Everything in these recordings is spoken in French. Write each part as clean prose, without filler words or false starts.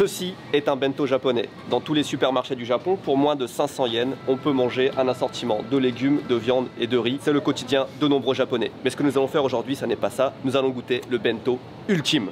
Ceci est un bento japonais. Dans tous les supermarchés du Japon, pour moins de 500 yens, on peut manger un assortiment de légumes, de viande et de riz. C'est le quotidien de nombreux Japonais. Mais ce que nous allons faire aujourd'hui, ça n'est pas ça. Nous allons goûter le bento ultime.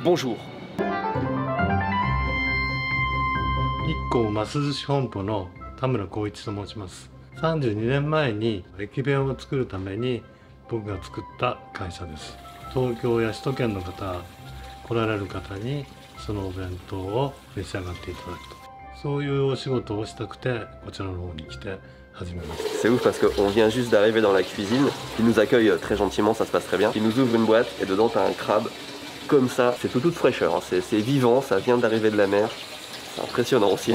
Bonjour. 日光ます寿司本舗の田村光一と申します。32年前に駅弁を作るために僕が作った会社です。東京や首都圏の方、来られる方にそのお弁当を召し上がっていただくと、そういうお仕事をしたくてこちらの方に来て始めました。 C'est ouf parce qu'on vient juste d'arriver dans la cuisine, ils nous accueillent très gentiment, ça se passe très bien. Ils nous ouvrent une boîte et dedans t'as un crabe comme ça, c'est toute fraîcheur, hein. C'est vivant, ça vient d'arriver de la mer. C'est impressionnant aussi.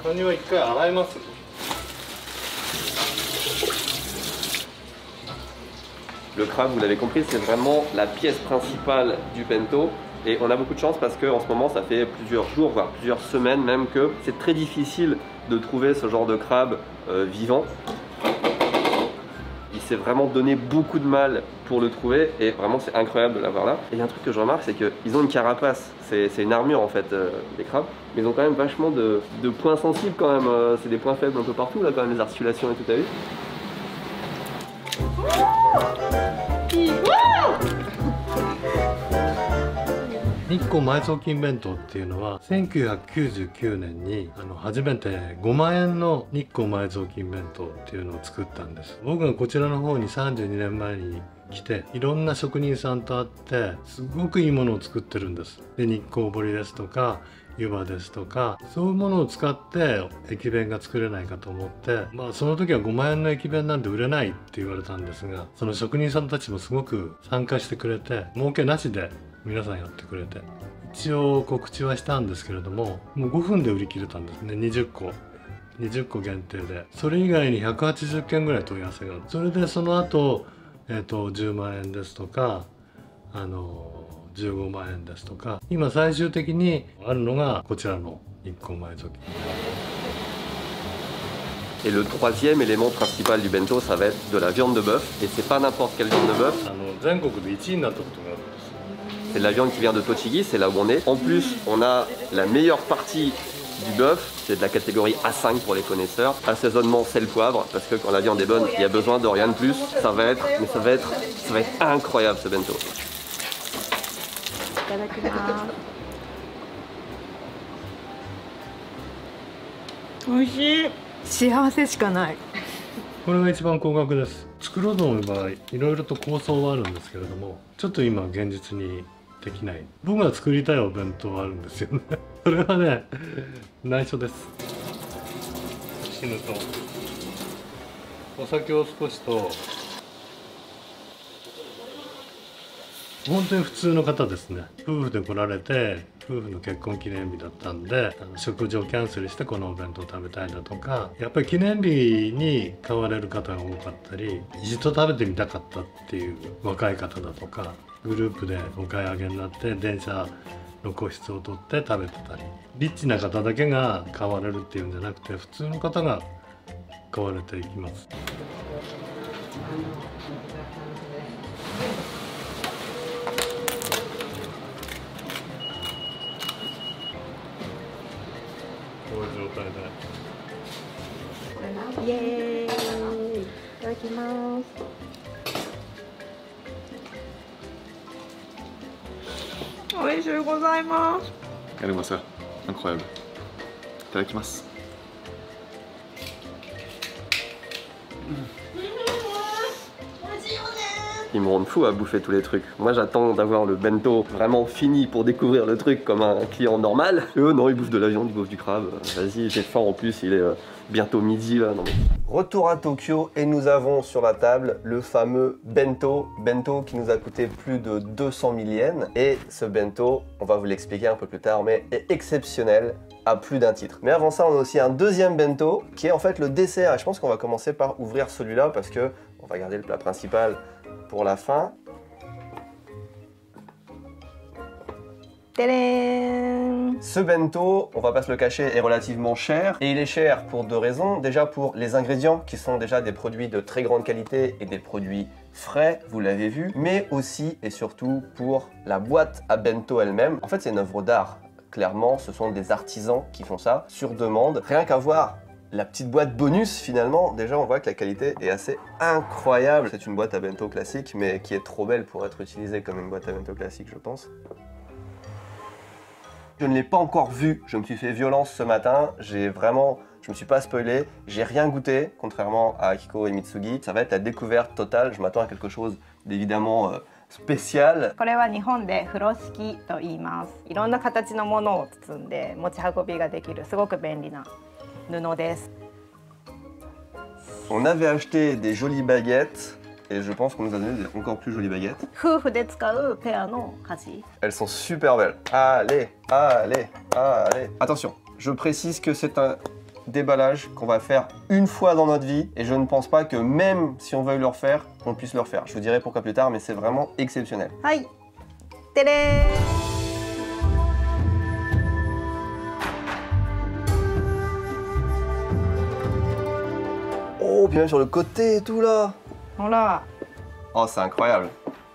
カニは一回洗います。 Le crabe, vous l'avez compris, c'est vraiment la pièce principale du bento. Et on a beaucoup de chance parce qu'en ce moment, ça fait plusieurs jours, voire plusieurs semaines même, que c'est très difficile de trouver ce genre de crabe vivant. Il s'est vraiment donné beaucoup de mal pour le trouver et vraiment c'est incroyable de l'avoir là. Et il y a un truc que je remarque, c'est qu'ils ont une carapace, c'est une armure en fait, les crabes. Mais ils ont quand même vachement de points sensibles quand même, c'est des points faibles un peu partout là quand même, les articulations et tout, t'as vu? 日光埋蔵金弁当っていうのは1999年に初めて5万円の日光埋蔵金弁当っていうのを作ったんです。僕がこちらの方に32年前に来ていろんな職人さんと会ってすごくいいものを作ってるんです。で日光彫ですとか湯葉ですとかそういうものを使って駅弁が作れないかと思って、その時は5万円の駅弁なんて売れないって言われたんですが、その職人さんたちもすごく参加してくれて儲けなしで皆さんやってくれて、一応告知はしたんですけれどももう5分で売り切れたんですね。20個限定で、それ以外に180件ぐらい問い合わせがある。それでその後、10万円ですとか15万円ですとか、今最終的にあるのがこちらの日光埋蔵金。 Et le troisième élément principal du bento, ça va être de la viande de bœuf. Et c'est pas n'importe quelle viande de bœuf. 全国で1位になったことがあるんです。 C'est de la viande qui vient de Tochigi, c'est là où on est. En plus, on a la meilleure partie du bœuf, c'est de la catégorie A5 pour les connaisseurs. Assaisonnement sel-poivre, parce que quand la viande est bonne, il y a besoin de rien de plus. Ça va être incroyable ce bento. いただきます。美味しい。幸せしかない。これが一番高額です。作ろうと思えばいろいろと構想はあるんですけれども、ちょっと今現実にできない。僕が作りたいお弁当はあるんですよね。それはね、内緒です。死ぬとお酒を少しと、本当に普通の方ですね。夫婦で来られて夫婦の結婚記念日だったんで食事をキャンセルしてこのお弁当食べたいだとか、やっぱり記念日に買われる方が多かったり、一度食べてみたかったっていう若い方だとか、グループでお買い上げになって電車の個室を取って食べてたり、リッチな方だけが買われるっていうんじゃなくて普通の方が買われていきます。 こういう状態で。イエーイ。いただきます。美味しゅうございます。Hermosa, incroyable. いただきます。 Ils me rendent fou à bouffer tous les trucs. Moi j'attends d'avoir le bento vraiment fini pour découvrir le truc comme un client normal. Eux non, ils bouffent de la viande, ils bouffent du crabe. Vas-y, j'ai faim en plus, il est bientôt midi là. Non, mais... Retour à Tokyo et nous avons sur la table le fameux bento. Bento qui nous a coûté plus de 200 000 yens. Et ce bento, on va vous l'expliquer un peu plus tard, mais est exceptionnel à plus d'un titre. Mais avant ça, on a aussi un deuxième bento qui est en fait le dessert. Et je pense qu'on va commencer par ouvrir celui-là parce que on va garder le plat principal pour la fin. Ce bento, on va pas se le cacher, est relativement cher. Et il est cher pour deux raisons. Déjà pour les ingrédients qui sont déjà des produits de très grande qualité et des produits frais, vous l'avez vu, mais aussi et surtout pour la boîte à bento elle-même. En fait, c'est une œuvre d'art. Clairement, ce sont des artisans qui font ça sur demande. Rien qu'à voir la petite boîte bonus, finalement, déjà on voit que la qualité est assez incroyable. C'est une boîte à bento classique, mais qui est trop belle pour être utilisée comme une boîte à bento classique, je pense. Je ne l'ai pas encore vu, je me suis fait violence ce matin, je me suis pas spoilé, j'ai rien goûté, contrairement à Akiko et Mitsugi. Ça va être la découverte totale, je m'attends à quelque chose d'évidemment spécial. これは日本で風呂敷と言います。いろんな形のものを包んで持ち運びができるすごく便利な布です。On avait acheté des jolies baguettes et je pense qu'on nous a donné des encore plus jolies baguettes. 夫婦で使うペアの箸。 Elles sont super belles. Allez, allez, allez. Attention, je précise que c'est un déballage qu'on va faire une fois dans notre vie et je ne pense pas que même si on veuille le refaire, on puisse le refaire. Je vous dirai pourquoi plus tard, mais c'est vraiment exceptionnel. はい。てれー。 Oh, puis même sur le côté et tout là. ほら。 Oh, c'est incroyable.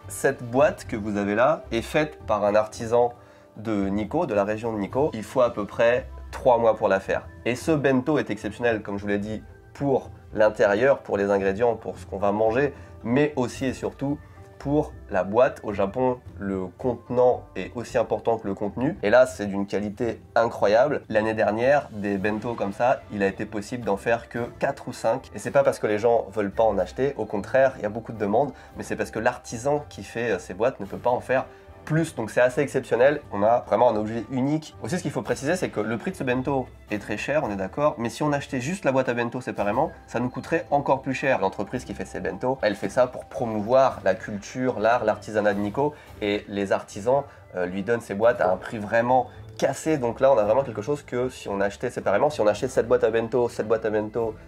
Cette boîte que vous avez là est faite par un artisan de Nikko, de la région de Nikko. Il faut à peu près 3 mois pour la faire. Et ce bento est exceptionnel, comme je vous l'ai dit, pour l'intérieur, pour les ingrédients, pour ce qu'on va manger, mais aussi et surtout pour la boîte. Au Japon, le contenant est aussi important que le contenu. Et là, c'est d'une qualité incroyable. L'année dernière, des bento comme ça, il a été possible d'en faire que 4 ou 5. Et c'est pas parce que les gens veulent pas en acheter. Au contraire, il y a beaucoup de demandes. Mais c'est parce que l'artisan qui fait ces boîtes ne peut pas en faire plus, donc c'est assez exceptionnel. On a vraiment un objet unique. Aussi, ce qu'il faut préciser, c'est que le prix de ce bento est très cher, on est d'accord, mais si on achetait juste la boîte à bento séparément, ça nous coûterait encore plus cher. L'entreprise qui fait ces bento, elle fait ça pour promouvoir la culture, l'art, l'artisanat de Nikko, et les artisans lui donnent ces boîtes à un prix vraiment cassé. Donc là, on a vraiment quelque chose que si on achetait séparément, si on achetait cette boîte à bento,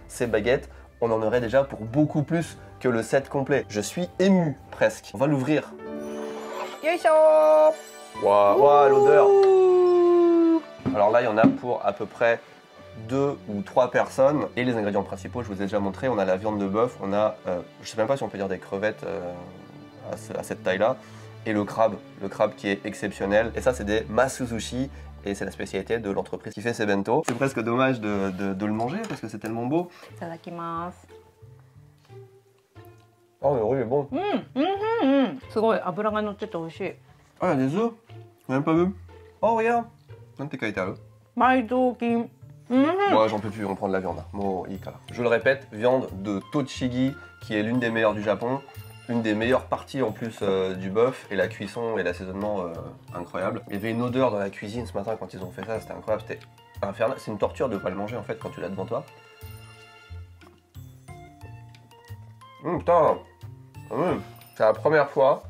ces baguettes, on en aurait déjà pour beaucoup plus que le set complet. Je suis ému presque. On va l'ouvrir. よいしょー。 Waouh, wow, l'odeur. Alors là, il y en a pour à peu près 2 ou 3 personnes. Et les ingrédients principaux, je vous ai déjà montré. On a la viande de bœuf, on a, je sais même pas si on peut dire des crevettes à cette taille-là. Et le crabe qui est exceptionnel. Et ça, c'est des masuzushi. Et c'est la spécialité de l'entreprise qui fait ces bento. C'est presque dommage de le manger parce que c'est tellement beau. いただきます。 Oh, le riz est bon. すごい脂が乗ってて美味しい。 Oh, il y a des œufs. J'ai même pas vu. Oh, regarde.埋蔵金。 Moi, j'en peux plus, on prend de la viande. Je le répète, viande de Tochigi, qui est l'une des meilleures du Japon. Une des meilleures parties en plus du bœuf, et la cuisson et l'assaisonnement incroyable. Il y avait une odeur dans la cuisine ce matin quand ils ont fait ça, c'était incroyable, c'était infernal. C'est une torture de pas le manger en fait quand tu l'as devant toi. Putain, c'est la première fois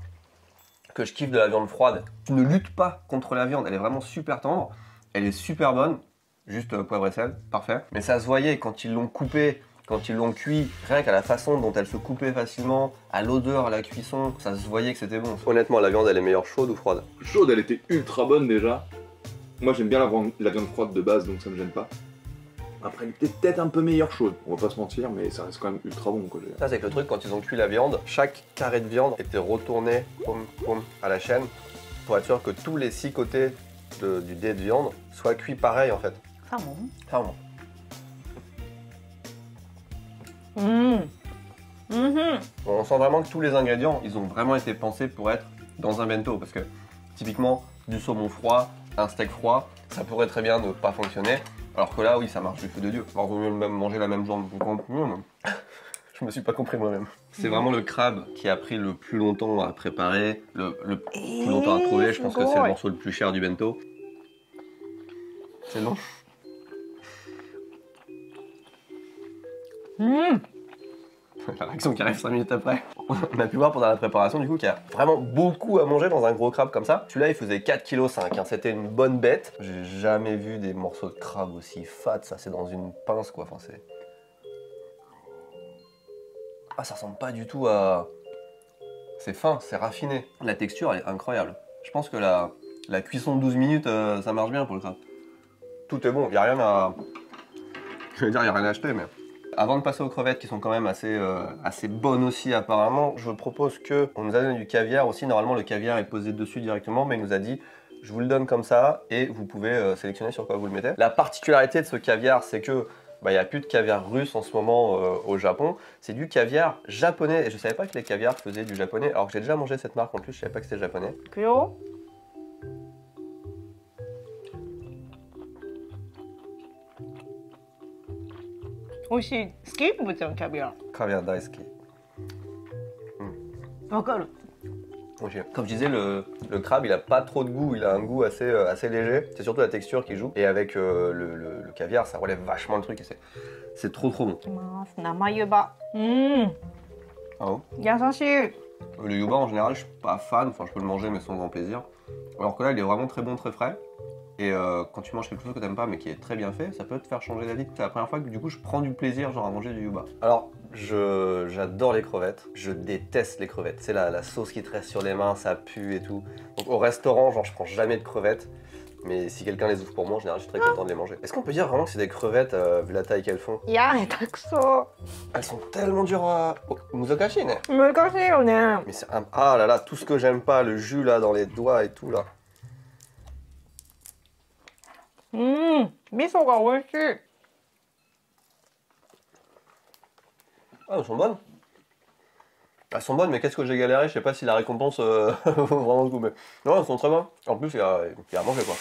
que je kiffe de la viande froide. Tu ne luttes pas contre la viande, elle est vraiment super tendre, elle est super bonne, juste poivre et sel, parfait. Mais ça se voyait quand ils l'ont coupée, quand ils l'ont cuit, rien qu'à la façon dont elle se coupait facilement, à l'odeur, à la cuisson, ça se voyait que c'était bon. Honnêtement, la viande, elle est meilleure chaude ou froide? Chaude, elle était ultra bonne déjà. Moi j'aime bien la viande froide de base, donc ça me gêne pas. Après, elle était peut-être un peu meilleure chaude, on va pas se mentir, mais ça reste quand même ultra bon quoi. Ça, c'est que le truc, quand ils ont cuit la viande, chaque carré de viande était retourné à la chaîne pour être sûr que tous les 6 côtés du dé de viande soient cuits pareil en fait. サーモン？ Clairement. On sent vraiment que tous les ingrédients, ils ont vraiment été pensés pour être dans un bento. Parce que typiquement, du saumon froid, un steak froid, ça pourrait très bien ne pas fonctionner. Alors que là, oui, ça marche du feu de Dieu. Alors, vaut mieux même manger la même viande. Je me suis pas compris moi-même. C'est vraiment le crabe qui a pris le plus longtemps à préparer, le plus longtemps à trouver. Je pense que c'est le morceau le plus cher du bento. C'est long. La réaction qui arrive 5 minutes après. On a pu voir pendant la préparation du coup qu'il y a vraiment beaucoup à manger dans un gros crabe comme ça. Celui-là il faisait 4,5 kg, hein. C'était une bonne bête. J'ai jamais vu des morceaux de crabe aussi fat, ça c'est dans une pince quoi. Enfin, c'est... Ah, ça ressemble pas du tout à... C'est fin, c'est raffiné. La texture elle est incroyable. Je pense que la cuisson de 12 minutes ça marche bien pour le crabe. Tout est bon, il n'y a rien à... Je vais dire il n'y a rien à acheter mais... Avant de passer aux crevettes qui sont quand même assez bonnes aussi apparemment, je propose que on nous a donné du caviar aussi. Normalement le caviar est posé dessus directement, mais il nous a dit je vous le donne comme ça et vous pouvez sélectionner sur quoi vous le mettez. La particularité de ce caviar, c'est que il n'y a plus de caviar russe en ce moment au Japon, c'est du caviar japonais et je savais pas que les caviars faisaient du japonais alors que j'ai déjà mangé cette marque en plus, je savais pas que c'était japonais. いくよ。美味しい。好き？ぶーちゃんキャビア。 Caviar daisuki. わかる。 Comme je disais, le crabe il a pas trop de goût, il a un goût assez léger, c'est surtout la texture qui joue. Et avec le caviar ça relève vachement le truc et c'est trop bon. いきます。生湯葉。Ah bon? 優しい。 Le yuba en général je suis pas fan, enfin je peux le manger mais sans grand plaisir. Alors que là il est vraiment très bon, très frais. Et quand tu manges quelque chose que t'aimes pas mais qui est très bien fait, ça peut te faire changer d'avis. C'est la première fois que du coup je prends du plaisir genre à manger du yuba. Alors j'adore les crevettes, je déteste les crevettes. C'est la sauce qui te reste sur les mains, ça pue et tout. Donc au restaurant genre je prends jamais de crevettes. Mais si quelqu'un les ouvre pour moi en général je suis très content de les manger. Est-ce qu'on peut dire vraiment que c'est des crevettes vu la taille qu'elles font? いや、下手くそ。 Elles sont tellement dures à... Oh, Muzokashi, né? 難しいよね。 Mais c'est un... Ah là là, tout ce que j'aime pas, le jus là dans les doigts et tout là. 味噌が美味しい。 Ah, elles sont bonnes. Elles sont bonnes, mais qu'est-ce que j'ai galéré, je sais pas si la récompense vaut vraiment le coup, mais... Non, elles sont très bonnes. En plus, il y a à manger quoi.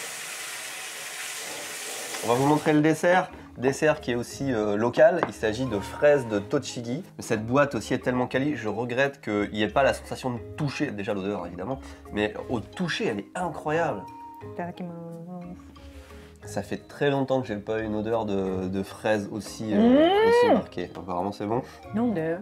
On va vous montrer le dessert. Dessert qui est aussi local, il s'agit de fraises de Tochigi. Cette boîte aussi est tellement quali, je regrette qu'il n'y ait pas la sensation de toucher, déjà l'odeur évidemment, mais au toucher elle est incroyable. いただきます。 Ça fait très longtemps que j'ai pas eu une odeur de fraise aussi marquée. Apparemment c'est bon. なんで？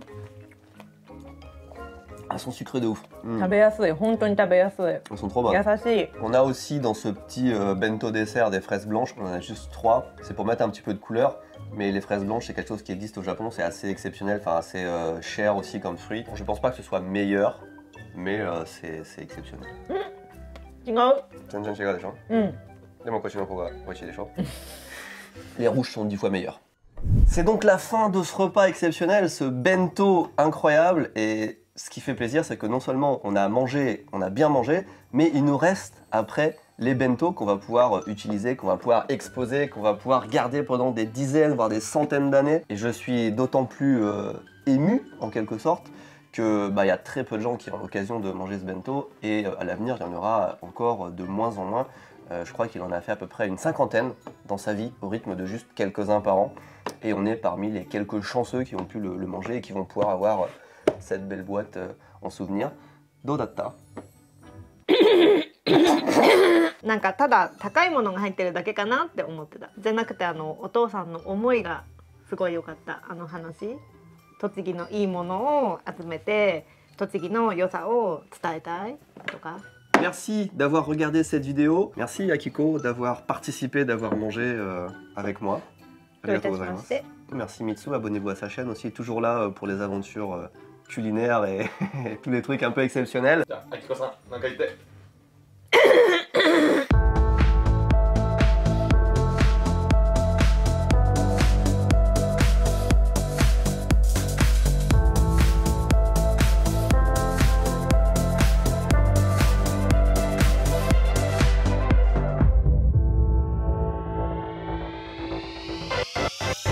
Elles sont sucrées de ouf. 食べやすい。本当に食べやすい。 Elles sont trop bonnes. 優しい。 On a aussi dans ce petit bento dessert des fraises blanches, on en a juste 3. C'est pour mettre un petit peu de couleur, mais les fraises blanches c'est quelque chose qui existe au Japon, c'est assez exceptionnel, enfin assez cher aussi comme fruit. Bon, je pense pas que ce soit meilleur, mais c'est exceptionnel. 違う。 全然違うでしょ? うん。 Les rouges sont 10 fois meilleurs. C'est donc la fin de ce repas exceptionnel, ce bento incroyable. Et ce qui fait plaisir, c'est que non seulement on a mangé, on a bien mangé, mais il nous reste après les bento qu'on va pouvoir utiliser, qu'on va pouvoir exposer, qu'on va pouvoir garder pendant des dizaines, voire des centaines d'années. Et je suis d'autant plus ému, en quelque sorte, que y a très peu de gens qui ont l'occasion de manger ce bento. Et à l'avenir, il y en aura encore de moins en moins. Je crois qu'il en a fait à peu près une 50aine dans sa vie, au rythme de juste quelques-uns par an. Et on est parmi les quelques chanceux qui ont pu le manger et qui vont pouvoir avoir cette belle boîte en souvenir. Dodatta. なんかただ高いものが入ってるだけかなって思ってた。じゃなくてお父さんの思いがすごい良かった。あの話。栃木のいいものを集めて栃木の良さを伝えたいとか。 Merci d'avoir regardé cette vidéo. Merci Akiko d'avoir participé, d'avoir mangé avec moi. Merci Mitsu, abonnez-vous à sa chaîne aussi, toujours là pour les aventures culinaires et tous les trucs un peu exceptionnels. Akiko-san, なんか言って。